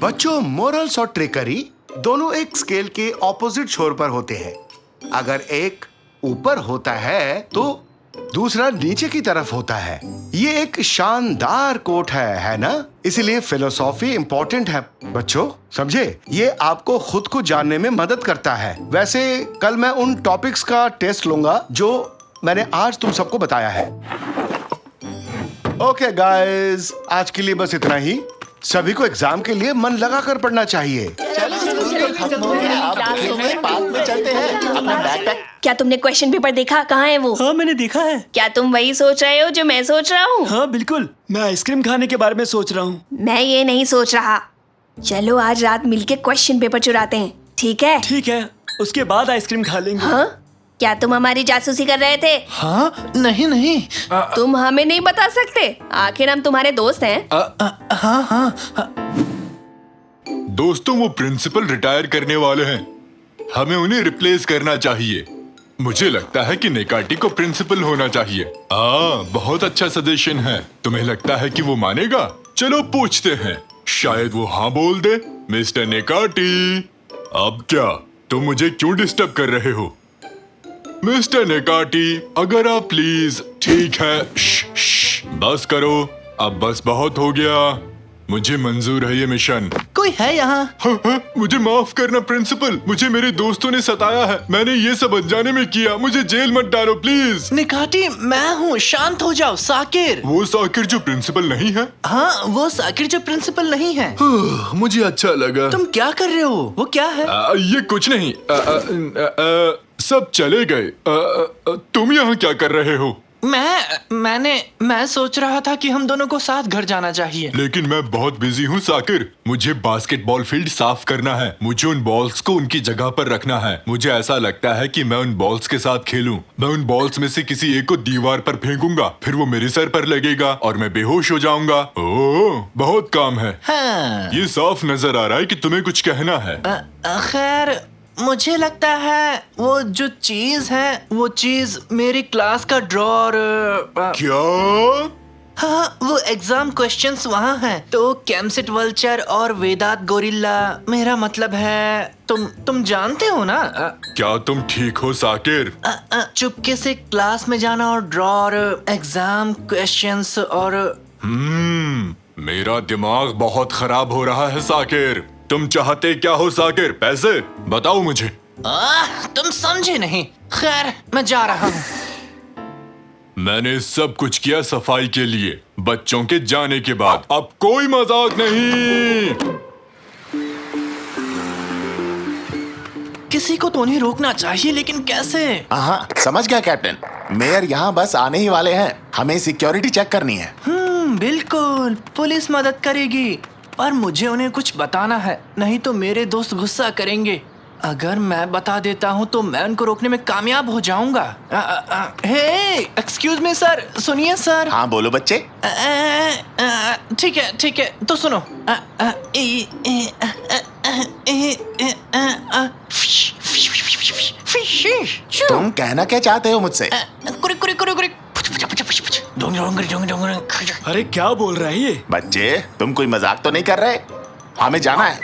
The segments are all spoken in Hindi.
बच्चों, मोरल्स और ट्रिकरी दोनों एक स्केल के ऑपोजिट छोर पर होते हैं। अगर एक ऊपर होता है तो दूसरा नीचे की तरफ होता है। ये एक शानदार कोट है ना? इसीलिए फिलोसॉफी इंपॉर्टेंट है बच्चों, समझे? ये आपको खुद को जानने में मदद करता है। वैसे कल मैं उन टॉपिक्स का टेस्ट लूंगा जो मैंने आज तुम सबको बताया है। ओके गाइस, आज के लिए बस इतना ही। सभी को एग्जाम के लिए मन लगा कर पढ़ना चाहिए। क्या तुमने क्वेश्चन पेपर देखा? कहाँ है वो? हाँ, मैंने देखा है। क्या तुम वही सोच रहे हो जो मैं सोच रहा हूँ? हाँ बिल्कुल, मैं आइसक्रीम खाने के बारे में सोच रहा हूँ। मैं ये नहीं सोच रहा। चलो आज रात मिलके क्वेश्चन पेपर चुराते हैं, ठीक है? ठीक है, उसके बाद आइसक्रीम खा लेंगे। हाँ? क्या तुम हमारी जासूसी कर रहे थे? हाँ नहीं। तुम हमें नहीं बता सकते? आखिर हम तुम्हारे दोस्त हैं। हाँ। दोस्तों, वो प्रिंसिपल रिटायर करने वाले हैं। हमें उन्हें रिप्लेस करना चाहिए। मुझे लगता है कि नेकाटी को प्रिंसिपल होना चाहिए। बहुत अच्छा सजेशन है। तुम्हें लगता है कि वो मानेगा? चलो पूछते हैं, शायद वो हाँ बोल दे। मिस्टर नेकाटी, अब क्या? तुम मुझे क्यों डिस्टर्ब कर रहे हो? मिस्टर नेकाटी, अगर आप प्लीज। ठीक है, बस करो। अब बस बहुत हो गया। मुझे मंजूर है ये मिशन। कोई है यहाँ? हाँ, मुझे माफ करना प्रिंसिपल, मुझे मेरे दोस्तों ने सताया है। मैंने ये सब अनजाने में किया। मुझे जेल मत डालो प्लीज। निकाटी, मैं हूँ, शांत हो जाओ। साकिर। वो साकिर जो प्रिंसिपल नहीं है? हाँ, वो साकिर जो प्रिंसिपल नहीं है। मुझे अच्छा लगा। तुम क्या कर रहे हो? वो क्या है? ये कुछ नहीं। सब चले गए। तुम यहाँ क्या कर रहे हो? मैं सोच रहा था कि हम दोनों को साथ घर जाना चाहिए। लेकिन मैं बहुत बिजी हूँ साकिर। मुझे बास्केटबॉल फील्ड साफ करना है। मुझे उन बॉल्स को उनकी जगह पर रखना है। मुझे ऐसा लगता है कि मैं उन बॉल्स के साथ खेलूं। मैं उन बॉल्स में से किसी एक को दीवार पर फेंकूंगा, फिर वो मेरे सर पर लगेगा और मैं बेहोश हो जाऊंगा। ओह, बहुत काम है। हाँ। ये साफ नजर आ रहा है कि तुम्हें कुछ कहना है। खैर, मुझे लगता है वो जो चीज है, वो चीज मेरी क्लास का ड्रॉर। क्या? हाँ, वो एग्जाम क्वेश्चंस वहाँ हैं। तो कैमसिट वल्चर और वेदात गोरिल्ला, मेरा मतलब है तुम जानते हो ना? क्या तुम ठीक हो साकिर? चुपके से क्लास में जाना और ड्रॉर, एग्जाम क्वेश्चंस और मेरा दिमाग बहुत खराब हो रहा है साकिर। तुम चाहते क्या हो साकिर? पैसे? बताओ मुझे। तुम समझे नहीं। खैर, मैं जा रहा हूँ। मैंने सब कुछ किया सफाई के लिए, बच्चों के जाने के बाद। अब कोई मजाक नहीं। किसी को तो नहीं रोकना चाहिए, लेकिन कैसे? हाँ, समझ गया कैप्टन। मेयर यहाँ बस आने ही वाले हैं। हमें सिक्योरिटी चेक करनी है। बिल्कुल, पुलिस मदद करेगी, पर मुझे उन्हें कुछ बताना है, नहीं तो मेरे दोस्त गुस्सा करेंगे। अगर मैं बता देता हूँ तो मैं उनको रोकने में कामयाब हो जाऊंगा। हे, एक्सक्यूज मी सर, सुनिए सर। हाँ बोलो बच्चे। ठीक है, तो सुनो। तुम कहना क्या चाहते हो मुझसे? अरे क्या बोल रहा है ये? बच्चे, तुम कोई मजाक तो नहीं कर रहे? हमें जाना है।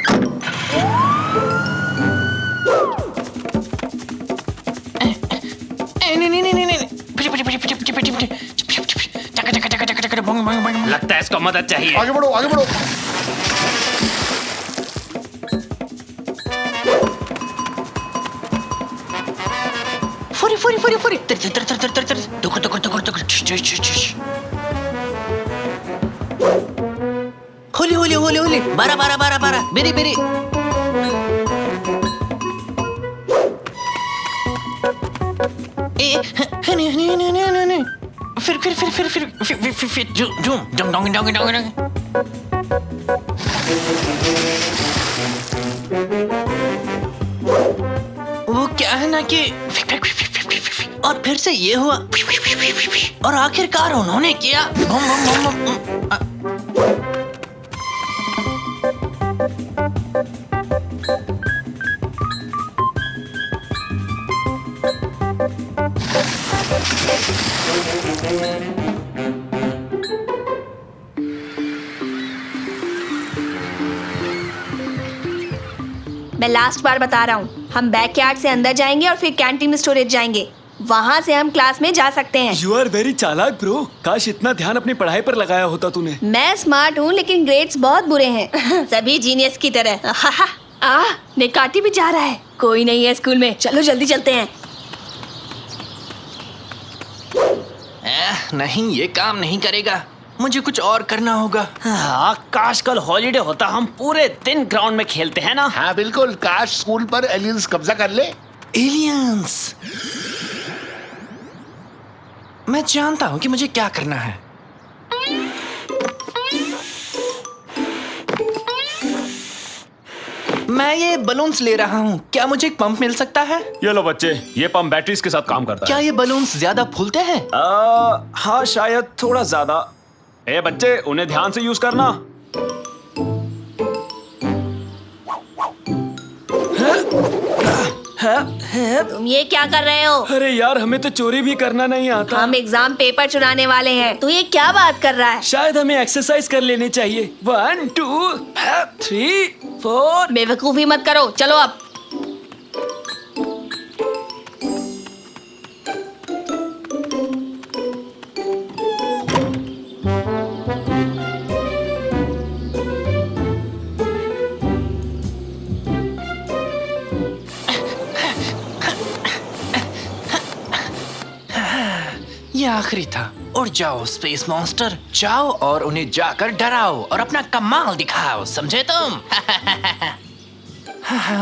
लगता है इसको मदद चाहिए। आगे बढ़ो, आगे बढ़ो। फुरी होली बारा बेरी नहीं फिर वो क्या है ना कि और फिर से ये हुआ और आखिरकार उन्होंने किया। मैं लास्ट बार बता रहा हूँ, हम बैकयार्ड से अंदर जाएंगे और फिर कैंटीन में स्टोरेज जाएंगे। वहाँ से हम क्लास में जा सकते हैं। यू आर वेरी चालाक ब्रो। काश इतना ध्यान अपनी पढ़ाई पर लगाया होता तूने। मैं स्मार्ट हूँ लेकिन ग्रेड्स बहुत बुरे हैं। सभी जीनियस की तरह। निकाटी भी जा रहा है। कोई नहीं है स्कूल में, चलो जल्दी चलते हैं। नहीं, ये काम नहीं करेगा। मुझे कुछ और करना होगा। हाँ, काश कल हॉलीडे होता, हम पूरे दिन ग्राउंड में खेलते हैं ना। हाँ बिल्कुल, काश स्कूल पर एलियंस कब्जा कर ले। एलियंस। मैं जानता हूँ कि मुझे क्या करना है। मैं ये बलून्स ले रहा हूँ। क्या मुझे एक पंप मिल सकता है? ये लो बच्चे, ये पंप बैटरीज के साथ काम करता क्या ये बलून्स ज्यादा फूलते हैं? हाँ शायद थोड़ा ज्यादा। ए बच्चे, उन्हें ध्यान से यूज करना। तुम ये क्या कर रहे हो? अरे यार, हमें तो चोरी भी करना नहीं आता। हम एग्जाम पेपर चुराने वाले हैं। तू ये क्या बात कर रहा है? शायद हमें एक्सरसाइज कर लेनी चाहिए। 1 2 3 4। बेवकूफी मत करो, चलो अब। ये आखिरी था। उड़ जाओ स्पेस मॉन्स्टर, जाओ और उन्हें जाकर डराओ और अपना कमाल दिखाओ, समझे तुम?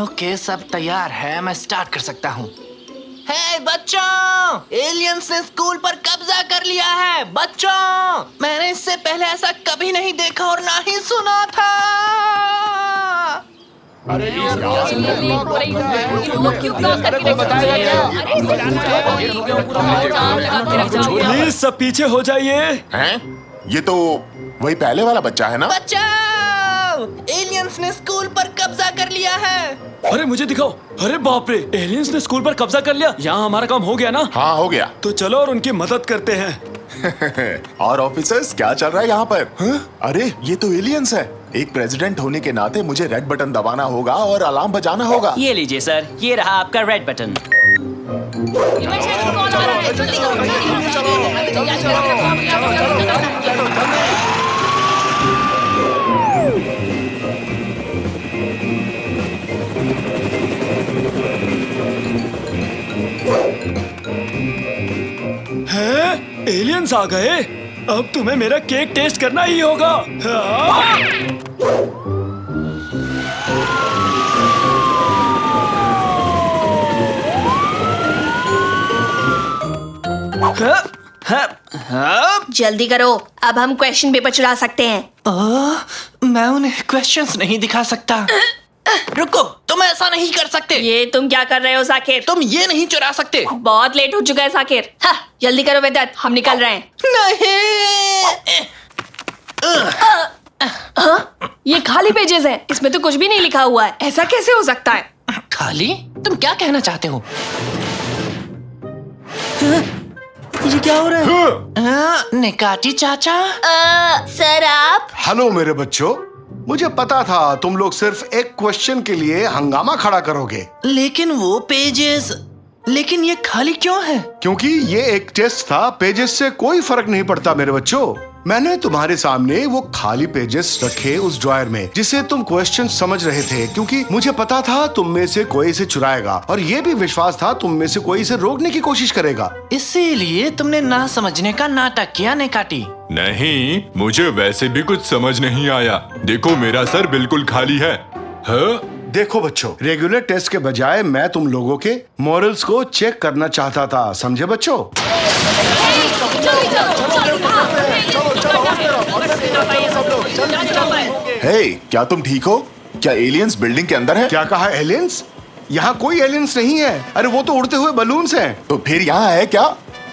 ओके, सब तैयार है, मैं स्टार्ट कर सकता हूँ। हे बच्चों, एलियंस ने स्कूल पर कब्जा कर लिया है। बच्चों, मैंने इससे पहले ऐसा कभी नहीं देखा और ना ही सुना था। प्लीज सब पीछे हो जाइए। हैं? ये तो वही पहले वाला बच्चा है ना? बचाओ! एलियंस ने स्कूल पर कब्जा कर लिया है। अरे मुझे दिखाओ। अरे बाप रे, एलियंस ने स्कूल पर कब्जा कर लिया। यहाँ हमारा काम हो गया ना? हाँ, हो गया। तो चलो और उनकी मदद करते हैं। और ऑफिसर्स, क्या चल रहा है यहाँ पर? अरे ये तो एलियंस है। एक प्रेसिडेंट होने के नाते मुझे रेड बटन दबाना होगा और अलार्म बजाना होगा। ये लीजिए सर, ये रहा आपका रेड बटन। हैं? एलियंस आ गए। अब तुम्हें मेरा केक टेस्ट करना ही होगा। जल्दी करो, अब हम क्वेश्चन पेपर चुरा सकते हैं। मैं उन्हें क्वेश्चंस नहीं दिखा सकता। रुको, तुम ऐसा नहीं कर सकते। ये तुम क्या कर रहे हो साकिर? तुम ये नहीं चुरा सकते। बहुत लेट हो चुका है साकिर। हाँ, जल्दी करो वेदांत, हम निकल रहे हैं। नहीं। ये खाली पेजेस हैं, इसमें तो कुछ भी नहीं लिखा हुआ है। ऐसा कैसे हो सकता है? खाली? तुम क्या कहना चाहते हो? ये क्या हो रहा है? निकाटी चाचा। सर आप? हेलो मेरे बच्चों, मुझे पता था तुम लोग सिर्फ एक क्वेश्चन के लिए हंगामा खड़ा करोगे। लेकिन वो पेजेस, लेकिन ये खाली क्यों है? क्योंकि ये एक टेस्ट था। पेजेस से कोई फर्क नहीं पड़ता मेरे बच्चों। मैंने तुम्हारे सामने वो खाली पेजेस रखे उस ड्रॉयर में जिसे तुम क्वेश्चन समझ रहे थे, क्योंकि मुझे पता था तुम में से कोई इसे चुराएगा और ये भी विश्वास था तुम में से कोई इसे रोकने की कोशिश करेगा। इसीलिए तुमने ना समझने का नाटक किया निकाटी। नहीं, मुझे वैसे भी कुछ समझ नहीं आया। देखो, मेरा सर बिल्कुल खाली है। हाँ? देखो बच्चों, रेगुलर टेस्ट के बजाय मैं तुम लोगों के मॉरल्स को चेक करना चाहता था, समझे बच्चों? हे, क्या तुम ठीक हो? क्या एलियंस बिल्डिंग के अंदर है? क्या कहा एलियंस? यहाँ कोई एलियंस नहीं है। अरे वो तो उड़ते हुए बलून्स हैं। तो फिर यहाँ है क्या?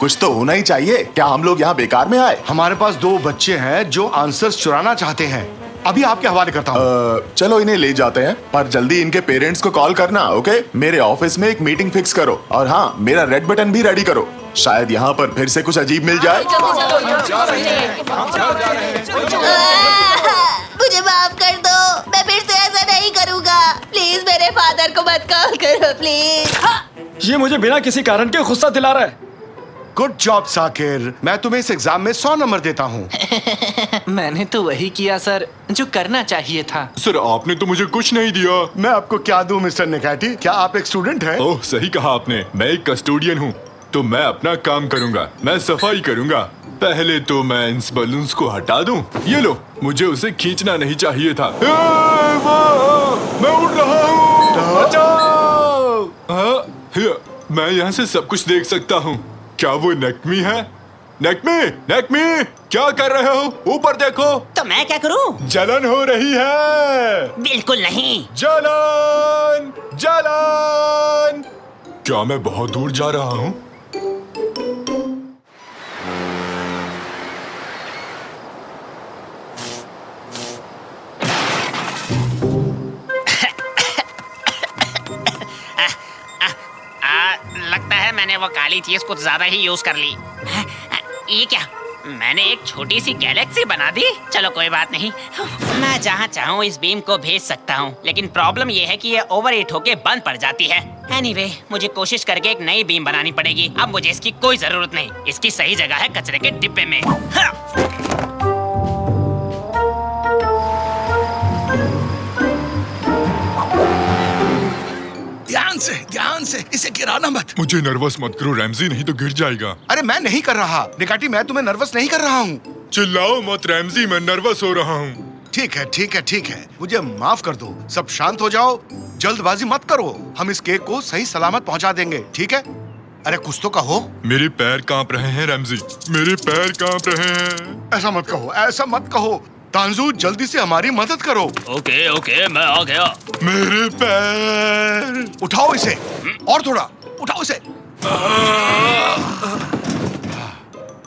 कुछ तो होना ही चाहिए। क्या हम लोग यहाँ बेकार में आए? हमारे पास 2 बच्चे हैं जो आंसर्स चुराना चाहते हैं। अभी आपके हवाले करता हूँ। चलो इन्हें ले जाते हैं, पर जल्दी इनके पेरेंट्स को कॉल करना, ओके? मेरे ऑफिस में एक मीटिंग फिक्स करो और हाँ, मेरा रेड बटन भी रेडी करो। शायद यहाँ पर फिर से कुछ अजीब मिल जाए। मुझे माफ कर दो, मैं फिर से ऐसा नहीं करूँगा। प्लीज मेरे फादर फादर को मत कॉल करो प्लीज। ये मुझे बिना किसी कारण के गुस्सा दिला रहा है। गुड जॉब साकिर, मैं तुम्हें इस एग्जाम में 100 नंबर देता हूँ। मैंने तो वही किया सर जो करना चाहिए था। सर आपने तो मुझे कुछ नहीं दिया। मैं आपको क्या दूं मिस्टर निकाटी? क्या आप एक स्टूडेंट हैं? ओह सही कहा आपने, मैं एक कस्टोडियन हूँ तो मैं अपना काम करूँगा, मैं सफाई करूँगा। पहले तो मैं इन बलून्स को हटा दूं। ये लो, मुझे उसे खींचना नहीं चाहिए था। मैं उड़ रहा हूँ, बचाओ! मैं यहाँ से सब कुछ देख सकता हूँ। क्या वो नेक्मी है? नेक्मी, नेक्मी, क्या कर रहे हो? ऊपर देखो। तो मैं क्या करूं? जलन हो रही है। बिल्कुल नहीं। जलन, जलन। क्या मैं बहुत दूर जा रहा हूँ? लगता है मैंने वो काली चीज कुछ ज्यादा ही यूज कर ली। ये क्या? मैंने एक छोटी सी गैलेक्सी बना दी। चलो कोई बात नहीं, मैं जहाँ चाहूँ इस बीम को भेज सकता हूँ, लेकिन प्रॉब्लम ये है कि ये ओवर हीट होके बंद पड़ जाती है। एनीवे, मुझे कोशिश करके एक नई बीम बनानी पड़ेगी। अब मुझे इसकी कोई जरूरत नहीं, इसकी सही जगह है कचरे के डिब्बे में। ध्यान से इसे गिराना मत। मुझे नर्वस मत करो रैमजी, नहीं तो गिर जाएगा। अरे मैं नहीं कर रहा निकाटी, मैं तुम्हें नर्वस नहीं कर रहा हूँ। चिल्लाओ मत रैमजी, मैं नर्वस हो रहा हूँ। ठीक है ठीक है ठीक है, मुझे माफ कर दो। सब शांत हो जाओ, जल्दबाजी मत करो। हम इस केक को सही सलामत पहुंचा देंगे, ठीक है? अरे कुछ तो कहो। मेरे पैर कांप रहे हैं रैमजी, मेरे पैर कांप रहे हैं। ऐसा मत कहो, ऐसा मत कहो। तांजू जल्दी से हमारी मदद करो। ओके ओके, मैं आ गया। मेरे पैर। उठाओ इसे, और थोड़ा उठाओ इसे।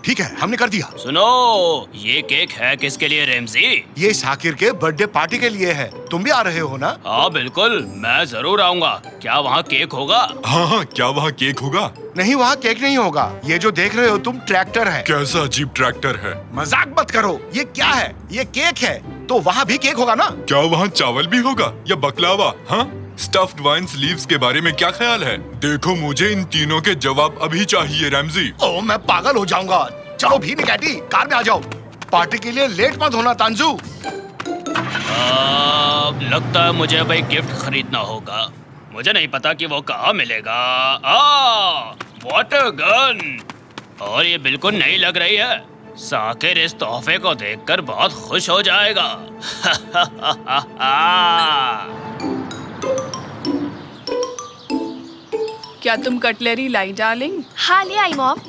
ठीक है, हमने कर दिया। सुनो, ये केक है किसके लिए रेमजी? ये साकिर के बर्थडे पार्टी के लिए है। तुम भी आ रहे हो ना? हाँ बिल्कुल, मैं जरूर आऊंगा। क्या वहाँ केक होगा? हाँ हाँ, क्या वहाँ केक होगा? नहीं, वहाँ केक नहीं होगा। ये जो देख रहे हो तुम ट्रैक्टर है। कैसा अजीब ट्रैक्टर है? मजाक मत करो, ये क्या है? ये केक है, तो वहाँ भी केक होगा ना? क्या वहाँ चावल भी होगा या बकलावा? हाँ, स्टफ्ड वाइन लीव्स के बारे में क्या ख्याल है? देखो, मुझे इन तीनों के जवाब अभी चाहिए रैमजी। ओह, मैं पागल हो जाऊंगा। चलो भी निकाटी, कार में आ जाओ। पार्टी के लिए लेट मत होना तांजू। लगता है मुझे अब एक गिफ्ट खरीदना होगा। मुझे नहीं पता कि वो कहाँ मिलेगा। वाटर गन, और ये बिल्कुल नई लग रही है। साकिर इस तोहफे को देखकर बहुत खुश हो जाएगा। क्या तुम कटलरी लाई डार्लिंग? हाँ ले आई मॉम।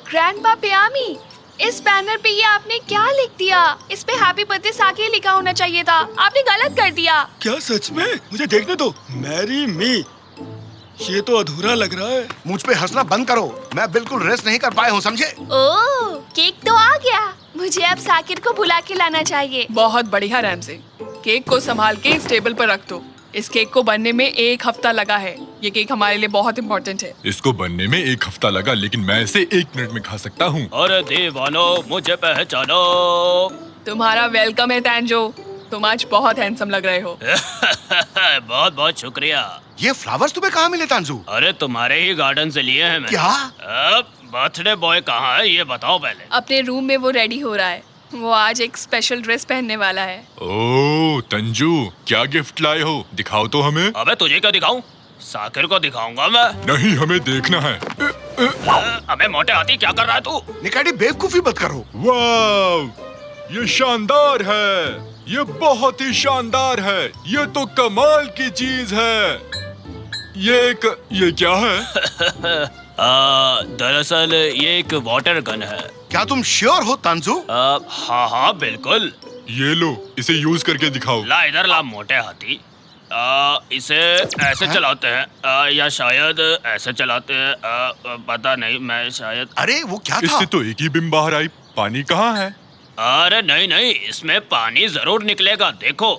ग्रैंडपा पियामी, इस बैनर पे ये आपने क्या लिख दिया? इस पे हैप्पी बर्थडे साकिर लिखा होना चाहिए था। आपने गलत कर दिया। क्या सच में? मुझे देखने दो। मैरी मी, ये तो अधूरा लग रहा है। मुझ पे हंसना बंद करो, मैं बिल्कुल रेस्ट नहीं कर पाया हूँ, समझे? ओह, केक तो आ गया। मुझे अब साकिर को बुला के लाना चाहिए। बहुत बढ़िया रैमजी, केक को संभाल के इस टेबल पर रख दो। इस केक को बनने में 1 हफ्ता लगा है। ये केक हमारे लिए बहुत इम्पोर्टेंट है। इसको बनने में 1 हफ्ता लगा, लेकिन मैं इसे 1 मिनट में खा सकता हूँ। अरे दीवानो, मुझे पहचानो। तुम्हारा वेलकम है तांजो, तुम आज बहुत हैंडसम लग रहे हो। बहुत बहुत शुक्रिया। ये फ्लावर्स तुम्हें कहाँ मिले तांजू? अरे तुम्हारे ही गार्डन से लिए हैं मैंने। क्या? बर्थडे बॉय कहाँ है ये बताओ पहले। अपने रूम में वो रेडी हो रहा है। वो आज एक स्पेशल ड्रेस पहनने वाला है। ओह तंजू, क्या गिफ्ट लाए हो? दिखाओ तो हमें। अबे तुझे क्या दिखाऊं? साकिर को दिखाऊंगा मैं। नहीं, हमें देखना है। अबे मोटे हाथी, क्या कर रहा है तू? निकाटी, बेवकूफी मत करो। वाह, ये शानदार है, ये बहुत ही शानदार है। ये तो कमाल की चीज है। ये क्या है? दरअसल ये एक वाटर गन है। क्या तुम श्योर हो तांजू? हाँ हाँ बिल्कुल। ये लो, इसे यूज करके दिखाओ। ला इधर ला मोटे हाथी। इसे ऐसे चलाते हैं या शायद ऐसे चलाते हैं। पता नहीं, मैं शायद। अरे वो क्या था? इससे तो एक ही बिम बाहर आई। पानी कहाँ है? अरे नहीं नहीं, इसमें पानी जरूर निकलेगा, देखो।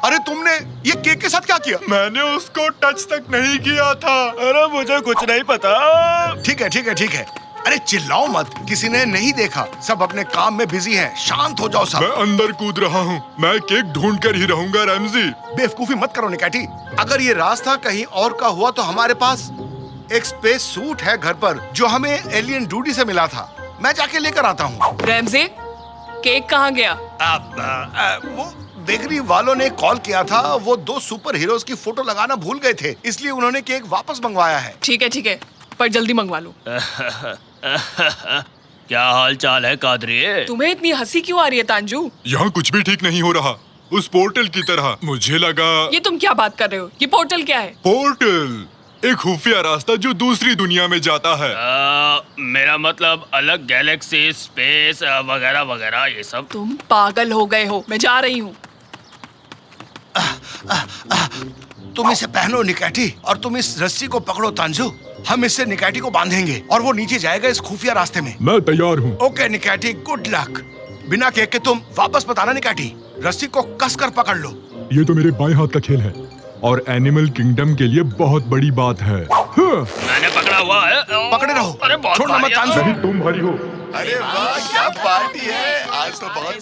अरे तुमने ये केक के साथ क्या किया? मैंने उसको टच तक नहीं किया था। अरे मुझे कुछ नहीं पता। ठीक है ठीक है ठीक है, अरे चिल्लाओ मत, किसी ने नहीं देखा, सब अपने काम में बिजी हैं। शांत हो जाओ मैं सब। अंदर कूद रहा हूँ। मैं केक ढूंढ कर ही रहूंगा रैमजी। बेवकूफी मत करो निकैटी। अगर ये रास्ता कहीं और का हुआ तो हमारे पास एक स्पेस सूट है घर पर जो हमें एलियन ड्यूटी से मिला था। मैं जाके लेकर आता हूँ। रैमजी, केक कहाँ गया? वो बेकरी वालों ने कॉल किया था, वो 2 सुपर हीरोज की फोटो लगाना भूल गए थे, इसलिए उन्होंने केक वापस मंगवाया है। ठीक है, पर जल्दी मंगवा लो। क्या हाल चाल है कादरी? तुम्हें इतनी हंसी क्यों आ रही है तांजू? यहाँ कुछ भी ठीक नहीं हो रहा। उस पोर्टल की तरह मुझे लगा। ये तुम क्या बात कर रहे हो? ये पोर्टल क्या है? पोर्टल एक खुफिया रास्ता जो दूसरी दुनिया में जाता है। मेरा मतलब अलग गैलेक्सी, स्पेस वगैरह वगैरह ये सब। तुम पागल हो गए हो। मैं जा रही हूँ। तुम इसे पहनो निकैटी, और तुम इस रस्सी को पकड़ो तांजू। हम इससे निकैटी को बांधेंगे और वो नीचे जाएगा इस खुफिया रास्ते में। मैं तैयार हूँ। ओके निकैटी, गुड लक। बिना केक के तुम वापस मत आना निकैटी। रस्सी को कसकर पकड़ लो। ये तो मेरे बाएं हाथ का खेल है और एनिमल किंगडम के लिए बहुत बड़ी बात है। मैंने पकड़ा हुआ है। पकड़े रहो। अरे बहुत छोड़ना मत भारी है। तांजू। तुम भारी हो। अरे वाह, क्या पार्टी है आज तो। बहुत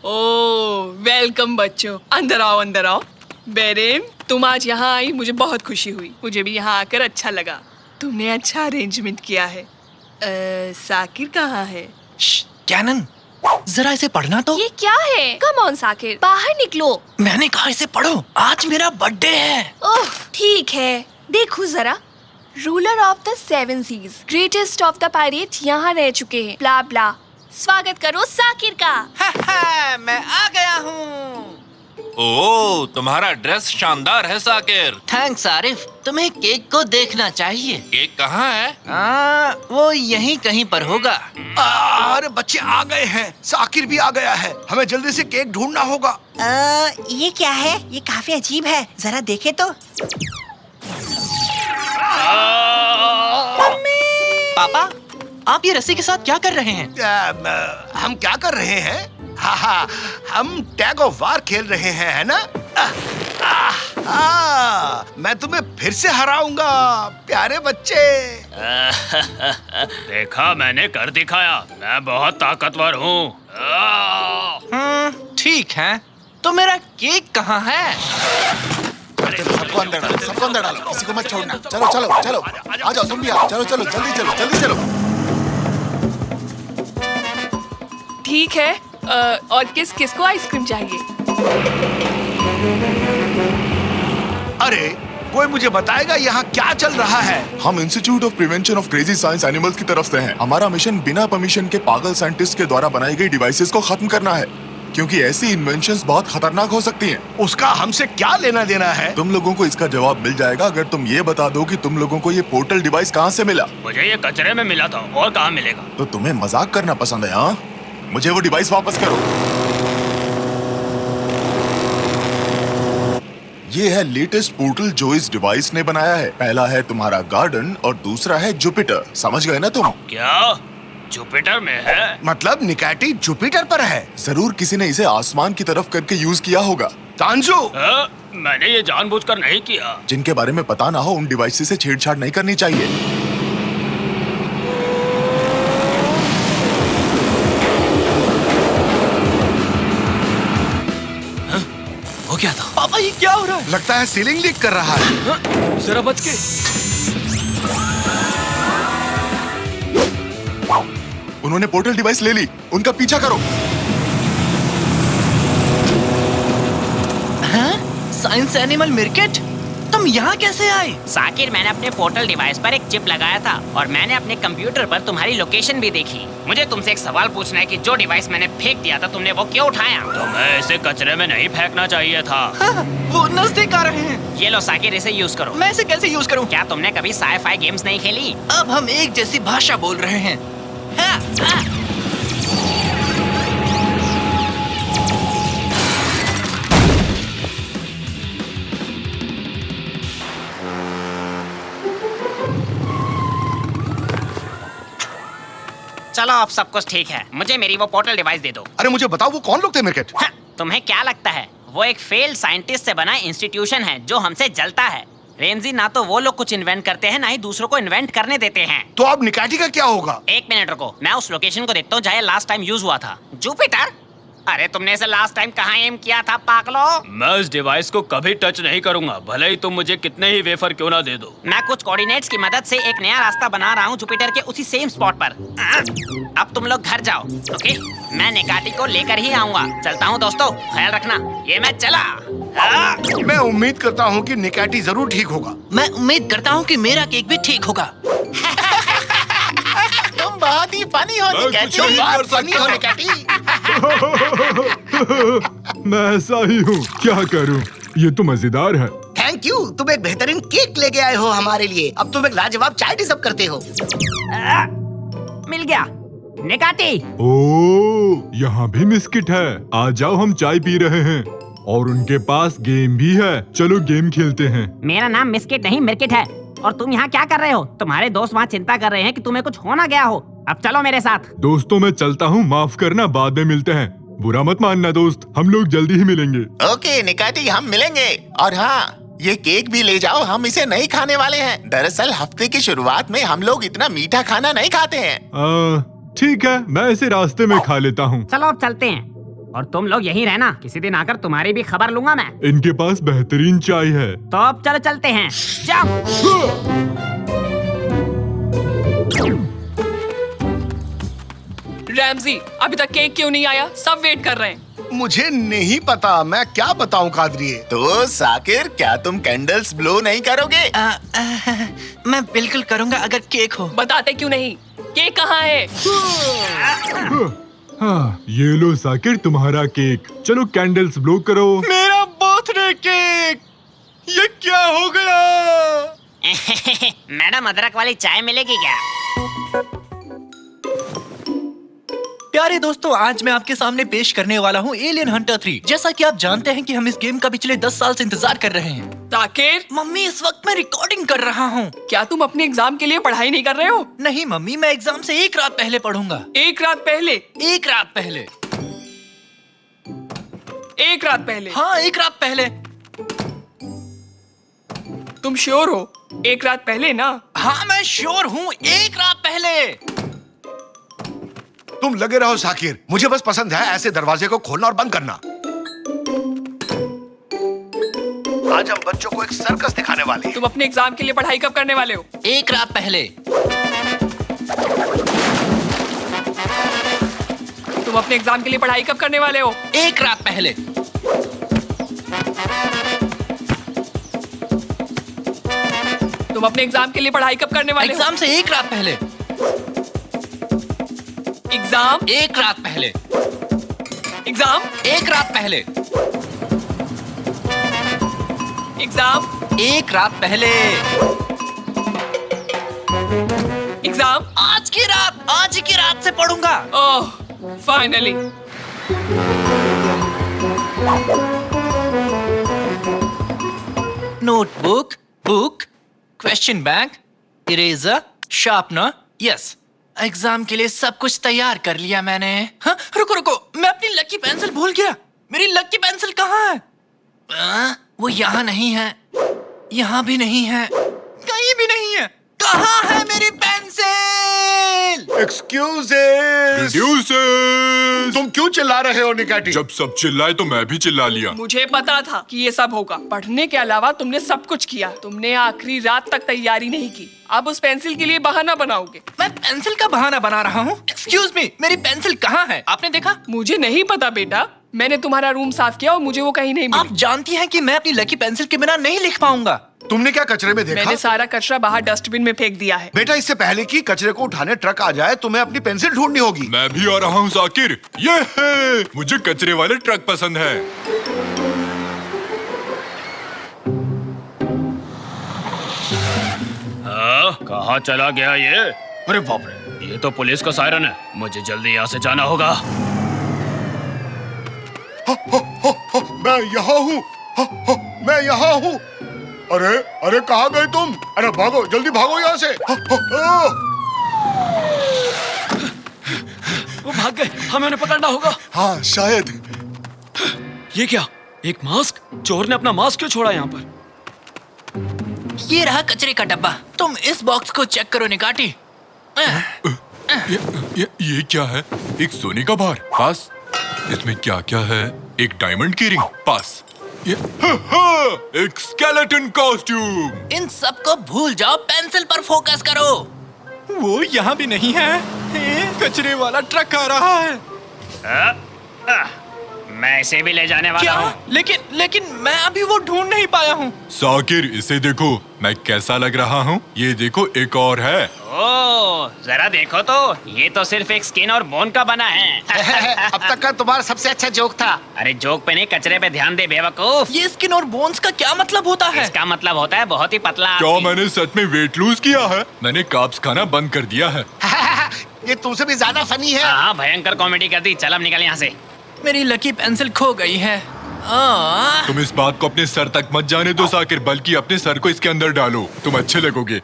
ओह, वेलकम बच्चों। अंदर आओ, अंदर आओ। बेरेम, तुम आज यहाँ आई, मुझे बहुत खुशी हुई। मुझे भी यहाँ आकर अच्छा लगा। तुमने अच्छा अरेंजमेंट किया है। साकिर कहाँ है? कैनन, जरा इसे पढ़ना तो। ये क्या है? कम ऑन साकिर, बाहर निकलो। मैंने कहा इसे पढ़ो, आज मेरा बर्थडे है। ओह ठीक है, देखो जरा। Ruler of the 7 seas, greatest of the pirate यहाँ रह चुके हैं। ब्ला ब्ला। स्वागत करो साकिर का। मैं आ गया हूँ। ओह, तुम्हारा ड्रेस शानदार है साकिर। थैंक्स आरिफ, तुम्हें केक को देखना चाहिए। केक कहाँ है? वो यहीं कहीं पर होगा। अरे बच्चे आ गए हैं, साकिर भी आ गया है। हमें जल्दी से केक ढूंढना होगा। ये क्या है? ये काफी अजीब है, जरा देखे तो। पापा, आप ये रस्सी के साथ क्या कर रहे हैं? हम क्या कर रहे हैं? हाँ, हम टैग ऑफ वार खेल रहे हैं, है ना? मैं तुम्हें फिर से हराऊंगा प्यारे बच्चे। देखा, मैंने कर दिखाया। मैं बहुत ताकतवर हूँ। ठीक है, तो मेरा केक कहाँ है? सबको अंदर डालो, सबको अंदर डालो, किसी को मत छोड़ना। चलो चलो चलो, आ जाओ तुम भी आओ। चलो चलो, जल्दी चलो, जल्दी चलो। ठीक है, और किस किस को आइसक्रीम चाहिए? अरे कोई मुझे बताएगा यहाँ क्या चल रहा है? हम institute of prevention of crazy science animals की तरफ से हैं। हमारा मिशन बिना परमिशन के पागल साइंटिस्ट के द्वारा बनाई गई डिवाइसेस को खत्म करना है, क्योंकि ऐसी इन्वेंशंस बहुत खतरनाक हो सकती हैं। उसका हमसे क्या लेना देना है? तुम लोगों को इसका जवाब मिल जाएगा अगर तुम ये बता दो कि तुम लोगों को ये पोर्टल डिवाइस कहाँ से मिला। मुझे ये कचरे में मिला था, और कहाँ मिलेगा? तो तुम्हें मजाक करना पसंद है? हाँ, मुझे वो डिवाइस वापस करो। ये है लेटेस्ट पोर्टल जो इस डिवाइस ने बनाया है। पहला है तुम्हारा गार्डन और दूसरा है जुपिटर। समझ गए ना तुम? क्या जुपिटर में है? मतलब निकैटी जुपिटर पर है? जरूर किसी ने इसे आसमान की तरफ करके यूज किया होगा। तांजू, मैंने ये जानबूझकर नहीं किया। जिनके बारे में पता ना हो उन डिवाइस से छेड़छाड़ नहीं करनी चाहिए। हो क्या था? पापा, ये क्या हो रहा है? लगता है सीलिंग लीक कर रहा है। जरा बच के। उन्होंने पोर्टल डिवाइस ले ली, उनका पीछा करो। साइंस एनिमल मिर्केट, तुम यहाँ कैसे आए? साकिर, मैंने अपने पोर्टल डिवाइस पर एक चिप लगाया था और मैंने अपने कंप्यूटर पर तुम्हारी लोकेशन भी देखी। मुझे तुमसे एक सवाल पूछना है कि जो डिवाइस मैंने फेंक दिया था तुमने वो क्यों उठाया? तुम्हें इसे कचरे में नहीं फेंकना चाहिए था। वो नजदीक आ रहे हैं। ये लो साकिर, इसे यूज करो। मैं इसे कैसे यूज करूँ? क्या तुमने कभी साई-फाई गेम्स नहीं खेली? अब हम एक जैसी भाषा बोल रहे हैं। चलो, अब सब कुछ ठीक है। मुझे मेरी वो पोर्टल डिवाइस दे दो। अरे मुझे बताओ वो कौन लोग थे मिर्केट? तुम्हें क्या लगता है? वो एक फेल्ड साइंटिस्ट से बना इंस्टीट्यूशन है जो हमसे जलता है। रेमजी, ना तो वो लोग कुछ इन्वेंट करते हैं, ना ही दूसरों को इन्वेंट करने देते हैं। तो अब निकाटी का क्या होगा? एक मिनट रुको, मैं उस लोकेशन को देखता हूँ जहाँ लास्ट टाइम यूज हुआ था। जुपिटर? अरे तुमने इसे लास्ट टाइम कहाँ एम किया था पागलो? मैं इस डिवाइस को कभी टच नहीं करूंगा, भले ही तुम मुझे कितने ही वेफर क्यों ना दे दो। मैं कुछ कोऑर्डिनेट्स की मदद से एक नया रास्ता बना रहा हूँ जुपिटर के उसी सेम स्पॉट पर। अब तुम लोग घर जाओ, ओके? मैं निकाटी को लेकर ही आऊंगा। चलता हूँ दोस्तों, ख्याल रखना। ये मैं चला। मैं उम्मीद करता हूँ कि निकाटी जरूर ठीक होगा। मैं उम्मीद करता हूँ कि मेरा केक भी ठीक होगा। तुम बहुत ही फनी हो मैं कुछ नहीं कर सकता। निकाटी। मैं ऐसा ही हूँ, क्या करूँ? ये तो मजेदार है। थैंक यू, तुम एक बेहतरीन केक लेके आए हो हमारे लिए। अब तुम एक लाजवाब चाय डिजर्व करते हो। मिल गया निकाटी। ओह, यहाँ भी बिस्किट है। आ जाओ, हम चाय पी रहे हैं और उनके पास गेम भी है। चलो गेम खेलते हैं। मेरा नाम मिस्किट नहीं मिर्किट है। और तुम यहाँ क्या कर रहे हो? तुम्हारे दोस्त वहाँ चिंता कर रहे हैं कि तुम्हें कुछ हो ना गया हो। अब चलो मेरे साथ। दोस्तों, मैं चलता हूँ, माफ करना, बाद में मिलते हैं। बुरा मत मानना दोस्त, हम लोग जल्दी ही मिलेंगे। ओके निकाटी, हम मिलेंगे। और हाँ, ये केक भी ले जाओ, हम इसे नहीं खाने वाले हैं। दरअसल हफ्ते की शुरुआत में हम लोग इतना मीठा खाना नहीं खाते हैं। ठीक है, मैं इसे रास्ते में खा लेता हूँ। चलो अब चलते हैं। और तुम लोग यहीं रहना, किसी दिन आकर तुम्हारी भी खबर लूंगा मैं। इनके पास बेहतरीन चाय है। तो अब चलो चलते हैं। जाओ। रैमजी, अभी तक केक क्यों नहीं आया? सब वेट कर रहे हैं। मुझे नहीं पता, मैं क्या बताऊं कादरिए। तो साकिर, क्या तुम कैंडल्स ब्लो नहीं करोगे? मैं बिल्कुल करूँगा अगर केक हो। बताते क्यों नहीं? केक कहाँ है? हाँ, ये लो साकिर, तुम्हारा केक। चलो कैंडल्स ब्लो करो। मेरा बर्थडे केक, ये क्या हो गया? मैडम, अदरक वाली चाय मिलेगी क्या? प्यारे दोस्तों, आज मैं आपके सामने पेश करने वाला हूँ एलियन हंटर 3। जैसा कि आप जानते हैं कि हम इस गेम का पिछले 10 साल से इंतजार कर रहे हैं। ताकिर, मम्मी, इस वक्त मैं रिकॉर्डिंग कर रहा हूँ। क्या तुम अपने एग्जाम के लिए पढ़ाई नहीं कर रहे हो? नहीं मम्मी, मैं एग्जाम से एक रात पहले पढ़ूंगा। एक रात पहले? एक रात पहले। एक रात पहले? हाँ, एक रात पहले। तुम श्योर हो? एक रात पहले ना? हाँ, मैं श्योर हूँ, एक रात पहले। तुम लगे रहो साकिर, मुझे बस पसंद है ऐसे दरवाजे को खोलना और बंद करना। आज हम बच्चों को एक सर्कस दिखाने वाले हैं। तुम अपने एग्जाम के लिए पढ़ाई कब करने वाले हो? एक रात पहले। तुम अपने एग्जाम के लिए पढ़ाई कब करने वाले हो? एक रात पहले। तुम अपने एग्जाम के लिए पढ़ाई कब करने वाले हो? एग्जाम से एक रात पहले। एग्जाम एक रात पहले। एग्जाम एक रात पहले। एग्जाम एक रात पहले। एग्जाम आज की रात, आज की रात से पढ़ूंगा। Oh, finally. Notebook, book, question bank, eraser, sharpener, yes. Exam के लिए सब कुछ तैयार कर लिया मैंने। हाँ, रुको रुको, मैं अपनी लकी पेंसिल भूल गया। मेरी लकी पेंसिल कहाँ है? वो यहाँ नहीं है, यहाँ भी नहीं है, कहीं भी नहीं है। कहाँ है मेरी पेंसिल? एक्सक्यूजेस, तुम क्यों चिल्ला रहे हो निकाटी? जब सब चिल्लाए तो मैं भी चिल्ला लिया। मुझे पता था कि ये सब होगा। पढ़ने के अलावा तुमने सब कुछ किया। तुमने आखिरी रात तक तैयारी नहीं की। अब उस पेंसिल के लिए बहाना बनाओगे। मैं पेंसिल का बहाना बना रहा हूँ? एक्सक्यूज मी, मेरी पेंसिल कहाँ है? आपने देखा? मुझे नहीं पता बेटा, मैंने तुम्हारा रूम साफ किया और मुझे वो कहीं नहीं मिली। आप जानती हैं कि मैं अपनी लकी पेंसिल के बिना नहीं लिख पाऊंगा। तुमने क्या कचरे में देखा? मैंने सारा कचरा बाहर डस्टबिन में फेंक दिया है। बेटा, इससे पहले कि कचरे को उठाने ट्रक आ जाए, तुम्हें अपनी पेंसिल ढूंढनी होगी। मैं भी आ रहा हूँ साकिर। ये है, मुझे कचरे वाले ट्रक पसंद है। हाँ, कहाँ चला गया ये? अरे बाप रे, ये तो पुलिस का सायरन है। मुझे जल्दी यहाँ से जाना होगा। मैं यहाँ हूँ, मैं यहाँ हूँ। अरे अरे, कहाँ गए तुम? अरे भागो, जल्दी भागो यहाँ से। वो भाग गए, हमें उन्हें पकड़ना होगा। हाँ शायद। ये क्या? एक मास्क? चोर ने अपना मास्क क्यों छोड़ा यहाँ पर? ये रहा कचरे का डब्बा। तुम इस बॉक्स को चेक करो निकाटी। ये क्या है? एक सोने का बार पास। इसमें क्या क्या है? एक डायमंड की रिंग पास। एक स्केलेटन कॉस्ट्यूम। इन सब को भूल जाओ, पेंसिल पर फोकस करो। वो यहाँ भी नहीं है। कचरे वाला ट्रक आ रहा है। मैं इसे भी ले जाने वाला क्या? हूँ। लेकिन मैं अभी वो ढूंढ नहीं पाया हूँ। साकिर, इसे देखो, मैं कैसा लग रहा हूँ? ये देखो, एक और है। ओह, जरा देखो तो, ये तो सिर्फ एक स्किन और बोन का बना है। अब तक का तुम्हारा सबसे अच्छा जोक था। अरे जोक पे नहीं, कचरे पे ध्यान दे बेवकूफ। ये स्किन और बोन्स का क्या मतलब होता है? इसका मतलब होता है बहुत ही पतला क्या आदमी। मैंने सच में वेट लूज किया है? मैंने कार्ब्स खाना बंद कर दिया है। ये तुमसे भी ज्यादा फनी है। हाँ, भयंकर कॉमेडी कर दी। चल अब निकल यहाँ से। मेरी लकी पेंसिल खो गई है। तुम इस बात को अपने सर तक मत जाने दो साकिर, बल्कि अपने सर को इसके अंदर डालो, तुम अच्छे लगोगे।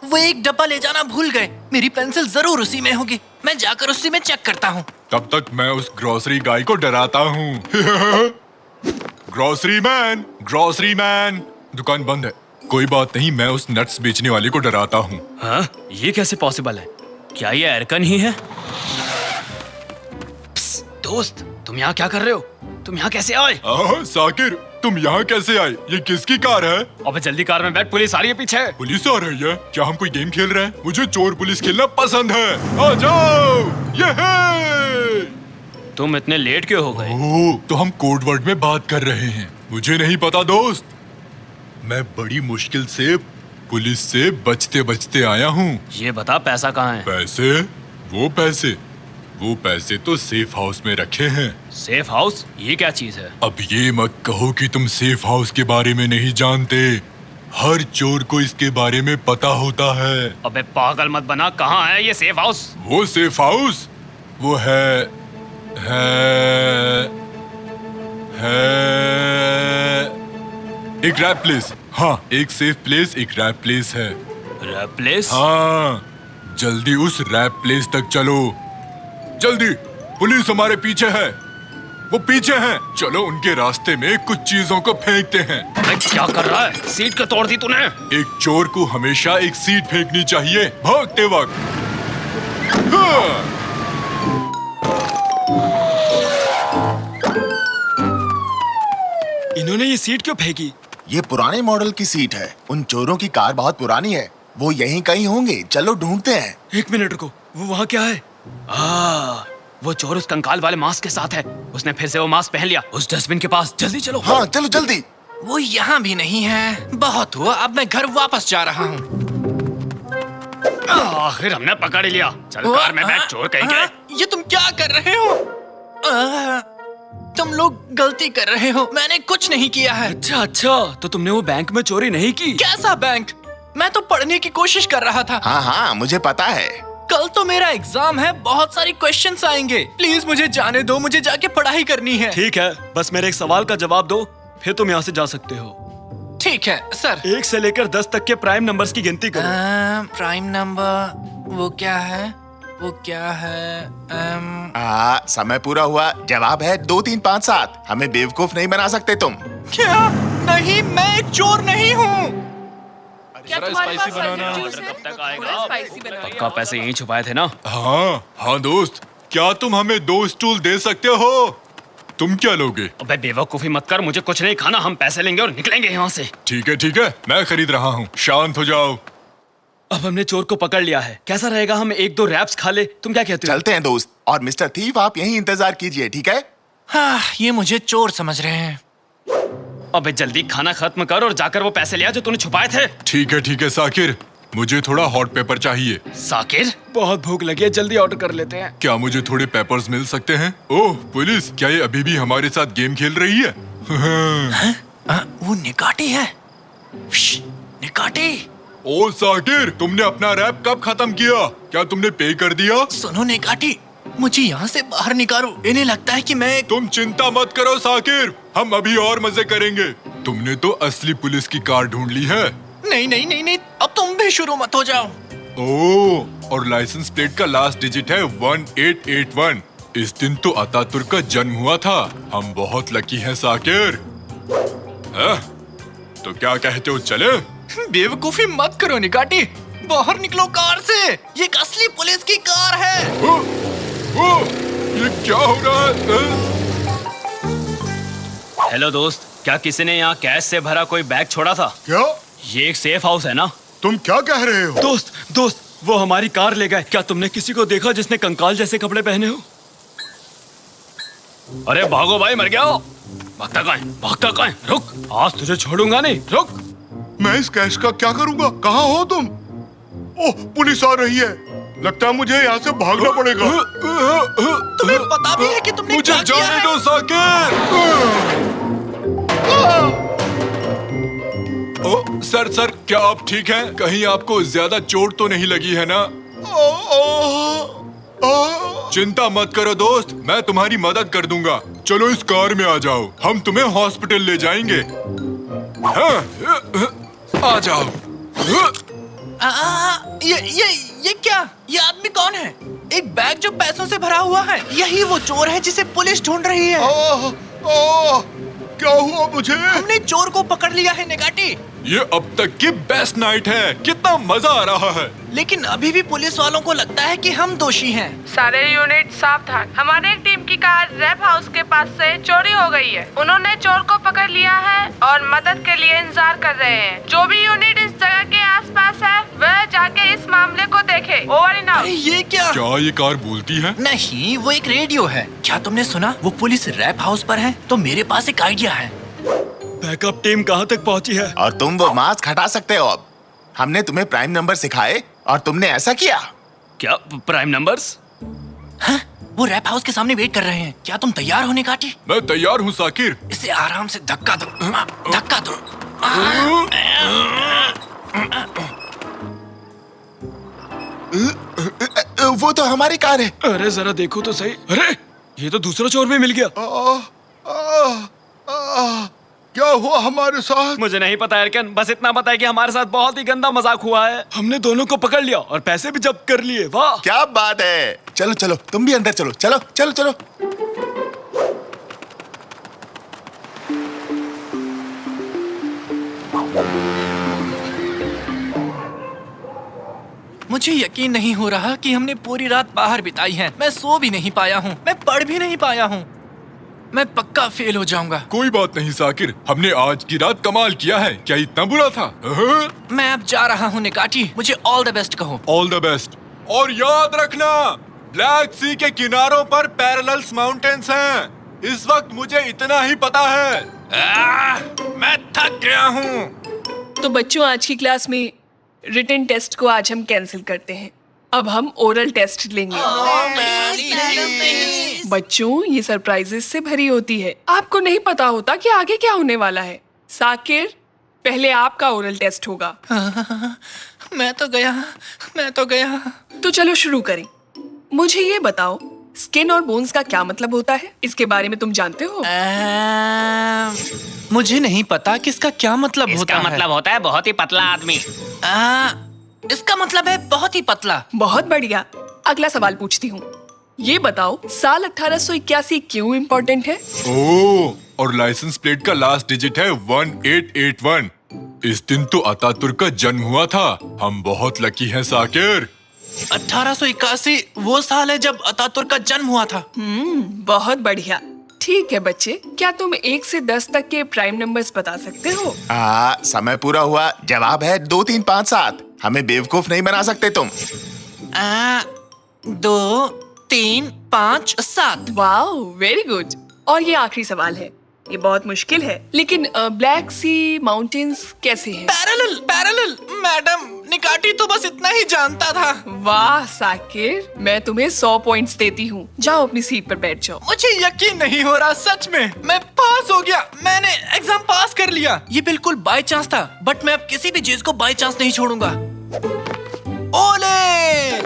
वो एक डब्बा ले जाना भूल गए। मेरी पेंसिल जरूर उसी में होगी। मैं जाकर उसी में चेक करता हूँ। तब तक मैं उस ग्रोसरी गाय को डराता हूँ। ग्रोसरी मैन, दुकान बंद है। कोई बात नहीं, मैं उस नट्स बेचने वाले को डराता हूँ। हाँ, ये कैसे पॉसिबल है? क्या ये एरकन ही है? दोस्त, तुम यहाँ क्या कर रहे हो? तुम यहाँ कैसे आए? साकिर, तुम यहाँ कैसे आए? ये किसकी कार है? अबे जल्दी कार में बैठ, पुलिस आ रही है पीछे। पुलिस आ रही है? क्या हम कोई गेम खेल रहे हैं? मुझे चोर पुलिस खेलना पसंद है। आ जाओ। ये है। तुम इतने लेट क्यों हो गए? ओह, तो हम कोड वर्ड में बात कर रहे हैं। मुझे नहीं पता दोस्त। मैं बड़ी मुश्किल से पुलिस से बचते बचते आया हूँ। ये बता, पैसा कहाँ है? पैसे? वो पैसे तो सेफ हाउस में रखे हैं। Safe house? ये क्या चीज है? अब ये मत कहो कि तुम सेफ हाउस के बारे में नहीं जानते। हर चोर को इसके बारे में पता होता है। अबे पागल मत बना, कहाँ है ये सेफ हाउस? वो सेफ हाउस वो है एक रैप प्लेस। हाँ, एक सेफ प्लेस, एक रैप प्लेस है। Rap place? हाँ, जल्दी उस रैप प्लेस तक चलो। जल्दी, पुलिस हमारे पीछे है। वो पीछे हैं। चलो उनके रास्ते में कुछ चीजों को फेंकते हैं। अबे क्या कर रहा है? सीट क्यों तोड़ दी तूने? एक चोर को हमेशा एक सीट फेंकनी चाहिए भागते वक्त। हाँ। इन्होंने ये सीट क्यों फेंकी? ये पुराने मॉडल की सीट है। उन चोरों की कार बहुत पुरानी है। वो यहीं कहीं होंगे। चलो ढूंढते हैं। एक मिनट रुको, वो वहाँ क्या है? वो चोर उस कंकाल वाले मास्क के साथ है। उसने फिर से वो मास्क पहन लिया। उस डस्टबिन के पास। जल्दी चलो। हाँ, चलो जल्दी। वो यहाँ भी नहीं है। बहुत हुआ, अब मैं घर वापस जा रहा हूँ। आखिर हमने पकड़ लिया। चल कार में बैठ, चोर कहेंगे। ये तुम क्या कर रहे हो? तुम लोग गलती कर रहे हो। मैंने कुछ नहीं किया है। अच्छा, तो तुमने वो बैंक में चोरी नहीं की? कैसा बैंक? मैं तो पढ़ने की कोशिश कर रहा था। हाँ, मुझे पता है। कल तो मेरा एग्जाम है, बहुत सारी क्वेश्चंस आएंगे। प्लीज मुझे जाने दो, मुझे जाके पढ़ाई करनी है। ठीक है, बस मेरे एक सवाल का जवाब दो, फिर तुम यहाँ से जा सकते हो। ठीक है सर। 1 से लेकर 10 तक के प्राइम नंबर्स की गिनती करो। प्राइम नंबर वो क्या है? समय पूरा हुआ। जवाब है 2 3 5 7। हमें बेवकूफ नहीं बना सकते तुम। क्या? नहीं, मैं एक चोर नहीं हूँ। क्या तुम्हारे पास जूस है? कब तक आएगा? थोड़ा स्पाइसी बना दो। पक्का पैसे यहीं छुपाए थे ना? हाँ दोस्त, क्या तुम हमें 2 स्टूल दे सकते हो? तुम क्या लोगे? अबे बेवकूफी मत कर, मुझे कुछ नहीं खाना। हम पैसे लेंगे और निकलेंगे यहाँ से। ठीक है, मैं खरीद रहा हूँ। शांत हो जाओ। अब हमने चोर को पकड़ लिया है। कैसा रहेगा हम 1-2 रैप्स खा ले? तुम क्या कहते हो? चलते हैं दोस्त। और मिस्टर थीफ, आप यहीं इंतजार कीजिए, ठीक है? हाँ, ये मुझे चोर समझ रहे हैं। अबे जल्दी खाना खत्म कर और जाकर वो पैसे ले आ जो तूने छुपाए थे। ठीक है साकिर, मुझे थोड़ा हॉट पेपर चाहिए। साकिर, बहुत भूख लगी है, जल्दी ऑर्डर कर लेते हैं। क्या मुझे थोड़े पेपर्स मिल सकते हैं? ओह पुलिस, क्या ये अभी भी हमारे साथ गेम खेल रही है? वो निकाटी है। निकाटी। ओ साकिर, तुमने अपना रैप कब खत्म किया? क्या तुमने पे कर दिया? सुनो निकाटी, मुझे यहाँ से बाहर निकालो। इन्हें लगता है कि मैं... तुम चिंता मत करो साकिर, हम अभी और मजे करेंगे। तुमने तो असली पुलिस की कार ढूंढ ली है। नहीं, अब तुम भी शुरू मत हो जाओ। ओह, और लाइसेंस प्लेट का लास्ट डिजिट है 1881। इस दिन तो अतातुर्क का जन्म हुआ था। हम बहुत लकी हैं साकिर। तो क्या कहते हो, चले? बेवकूफी मत करो निकाटी, बाहर निकलो कार से। ये एक असली पुलिस की कार है। ओ, ये क्या हो रहा है? हेलो दोस्त, क्या किसी ने यहाँ कैश से भरा कोई बैग छोड़ा था? क्या? ये एक सेफ हाउस है ना? तुम क्या कह रहे हो? दोस्त, वो हमारी कार ले गए। क्या तुमने किसी को देखा जिसने कंकाल जैसे कपड़े पहने हो? अरे भागो भाई, मर गया हो। भागता कहाँ है? रुक, आज तुझे छोड़ूंगा नहीं, रुक। मैं इस कैश का क्या करूंगा? कहाँ हो तुम? ओह, पुलिस आ रही है। लगता है मुझे यहाँ से भागना पड़ेगा। तुम्हें पता भी है कि तुमने मुझे क्या किया जाने है? दो साकिर। ओ, सर, क्या आप ठीक हैं? कहीं आपको ज्यादा चोट तो नहीं लगी है ना? चिंता मत करो दोस्त, मैं तुम्हारी मदद कर दूंगा। चलो इस कार में आ जाओ, हम तुम्हें हॉस्पिटल ले जाएंगे। आ जाओ। ये क्या? ये आदमी कौन है? एक बैग जो पैसों से भरा हुआ है। यही वो चोर है जिसे पुलिस ढूंढ रही है। क्या हुआ मुझे? हमने चोर को पकड़ लिया है निकाटी। ये अब तक की बेस्ट नाइट है, कितना मजा आ रहा है। लेकिन अभी भी पुलिस वालों को लगता है कि हम दोषी हैं। सारे यूनिट सावधान। हमारे एक टीम की कार रैप हाउस के पास से चोरी हो गई है। उन्होंने चोर को पकड़ लिया है और मदद के लिए इंतजार कर रहे हैं। जो भी यूनिट इस जगह के आसपास है वह जाके इस मामले को देखे। Over and out. ये क्या ये कार बोलती है? नहीं, वो एक रेडियो है। क्या तुमने सुना? वो पुलिस रैप हाउस पर है। तो मेरे पास एक आइडिया है। बैकअप टीम कहाँ तक पहुँची है? और तुम वो मास्क हटा सकते हो अब। हमने तुम्हें प्राइम नंबर सिखाए और तुमने ऐसा किया। क्या प्राइम नंबर्स? हाँ, वो रैप हाउस के सामने वेट कर रहे हैं। क्या तुम तैयार हो निकाटी? मैं तैयार हूँ साकिर। इसे आराम से धक्का दो, धक्का दो। वो तो हमारी कार है। अरे जरा देखो तो सही। अरे ये तो दूसरा चोर भी मिल गया। क्या हुआ हमारे साथ? मुझे नहीं पता एरकन, बस इतना पता है कि हमारे साथ बहुत ही गंदा मजाक हुआ है। हमने दोनों को पकड़ लिया और पैसे भी जब्त कर लिए। वाह, क्या बात है। चलो चलो, तुम भी अंदर चलो। चलो चलो चलो। मुझे यकीन नहीं हो रहा कि हमने पूरी रात बाहर बिताई है। मैं सो भी नहीं पाया हूँ, मैं पढ़ भी नहीं पाया हूँ। मैं पक्का फेल हो जाऊंगा। कोई बात नहीं साकिर, हमने आज की रात कमाल किया है। क्या इतना बुरा था? मैं अब जा रहा हूँ निकाटी, मुझे ऑल द बेस्ट कहो। All the best. और याद रखना, ब्लैक सी के किनारों पर पैरेलल्स माउंटेन्स हैं। इस वक्त मुझे इतना ही पता है। मैं थक गया हूँ। तो बच्चों, आज की क्लास में रिटन टेस्ट को आज हम कैंसिल करते हैं। अब हम ओरल टेस्ट लेंगे। बच्चों, ये सरप्राइजेस से भरी होती है। आपको नहीं पता होता कि आगे क्या होने वाला है। साकिर, पहले आपका ओरल टेस्ट होगा। मैं तो गया। तो चलो शुरू करें। मुझे ये बताओ, स्किन और बोन्स का क्या मतलब होता है? इसके बारे में तुम जानते हो? मुझे नहीं पता कि इसका क्या मतलब होता है। इसका मतलब होता है बहुत ही पतला आदमी। इसका मतलब है बहुत ही पतला। बहुत बढ़िया। अगला सवाल पूछती हूँ। ये बताओ, साल 1881 क्यों इम्पोर्टेंट है? ओह, और लाइसेंस प्लेट का लास्ट डिजिट है 1881। इस दिन तो अतातुर्क का जन्म हुआ था। हम बहुत लकी हैं साकिर। 1881 वो साल है जब अतातुर्क का जन्म हुआ था। बहुत बढ़िया। ठीक है बच्चे, क्या तुम 1 से 10 तक के प्राइम नंबर्स बता सकते हो? समय पूरा हुआ। जवाब है 2, 3, 5, 7। हमें बेवकूफ नहीं बना सकते तुम। 2, 3, 5, 7। Wow, very good. और ये आखिरी सवाल है। ये बहुत मुश्किल है, लेकिन ब्लैक सी माउंटेन्स कैसे हैं? पैरेलल। मैडम, निकाटी तो बस इतना ही जानता था। वाह साकिर, मैं तुम्हें 100 पॉइंट्स देती हूँ। जाओ अपनी सीट पर बैठ जाओ। मुझे यकीन नहीं हो रहा, सच में मैं पास हो गया। मैंने एग्जाम पास कर लिया। ये बिल्कुल बाय चांस था, बट मैं अब किसी भी चीज को बाय चांस नहीं छोड़ूंगा। ओले!